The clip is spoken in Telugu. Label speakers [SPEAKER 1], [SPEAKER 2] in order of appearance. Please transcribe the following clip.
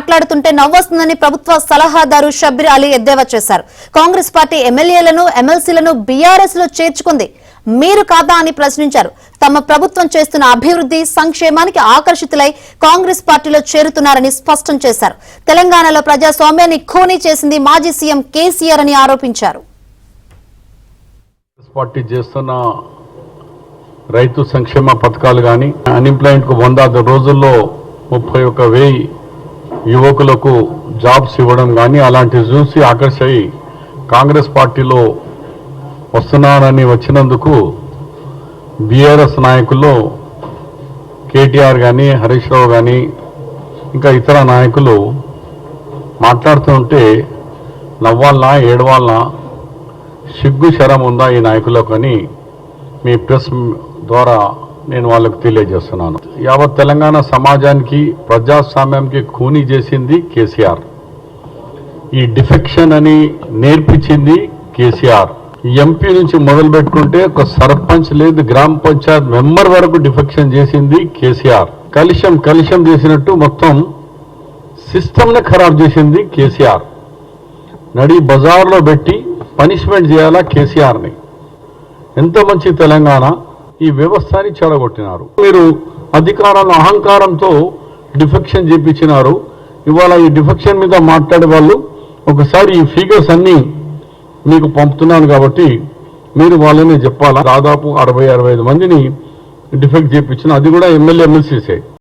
[SPEAKER 1] మాట్లాడుతుంటే నవ్వొస్తుందని ప్రభుత్వ సలహాదారు షబ్బీర్ అలీ ఎద్దేవా చేశారు. కాంగ్రెస్ పార్టీ ఎమ్మెల్యేలను ఎమ్మెల్సీలను బీఆర్ఎస్ లో చేర్చుకుంది, మీరు కాదా అని ప్రశ్నించారు. తమ ప్రభుత్వం చేస్తున్న అభివృద్ధి సంక్షేమానికి ఆకర్షితులై కాంగ్రెస్ పార్టీలో చేరుతున్నారని స్పష్టం చేశారు. తెలంగాణలో ప్రజాస్వామ్యాన్ని ఖూనీ చేసింది మాజీ సీఎం కేసీఆర్ అని ఆరోపించారు.
[SPEAKER 2] పార్టీ చేస్తున్న రైతు సంక్షేమ పథకాలు కానీ అన్ఎంప్లాయ్మెంట్ కు 100 రోజుల్లో 31,000 యువకులకు జాబ్స్ ఇవ్వడం కానీ అలాంటివి చూసి ఆకర్షి కాంగ్రెస్ పార్టీలో వస్తున్నానని వచ్చినందుకు బీఆర్ఎస్ నాయకుల్లో కేటీఆర్ కానీ హరీష్ రావు కానీ ఇంకా ఇతర నాయకులు మాట్లాడుతుంటే నవ్వాలనా ఏడవాలనా సిగ్గు శరం ఉందా ఈ నాయకులకు అని మీ ప్రెస్ ద్వారా నేను వాళ్ళకు తెలియజేస్తున్నాను. యావత్ తెలంగాణ సమాజానికి ప్రజాస్వామ్యానికి ఖూనీ చేసింది కేసీఆర్. ఈ డిఫెక్షన్ అని నేర్పించింది కేసీఆర్. ఎంపీ నుంచి మొదలు పెట్టుకుంటే ఒక సర్పంచ్ లేదు గ్రామ పంచాయత్ మెంబర్ వరకు డిఫెక్షన్ చేసింది కేసీఆర్. కలిశం చేసినట్టు మొత్తం సిస్టమ్ని ఖరాబ్ చేసింది కేసీఆర్. నడి బజార్లో పెట్టి పనిష్మెంట్ చేయాలా కేసీఆర్ని. ఎంతో మంచి తెలంగాణ ఈ వ్యవస్థని చెడగొట్టినారు. మీరు అధికారాల అహంకారంతో డిఫెక్షన్ చేపించినారు. ఇవాళ ఈ డిఫెక్షన్ మీద మాట్లాడే వాళ్ళు ఒకసారి ఈ ఫిగర్స్ అన్నీ మీకు పంపుతున్నాను కాబట్టి మీరు వాళ్ళని చెప్పాలా. దాదాపు 60-65 మందిని డిఫెక్ట్ చేయించిన, అది కూడా ఎమ్మెల్యే ఎమ్మెల్సీసే.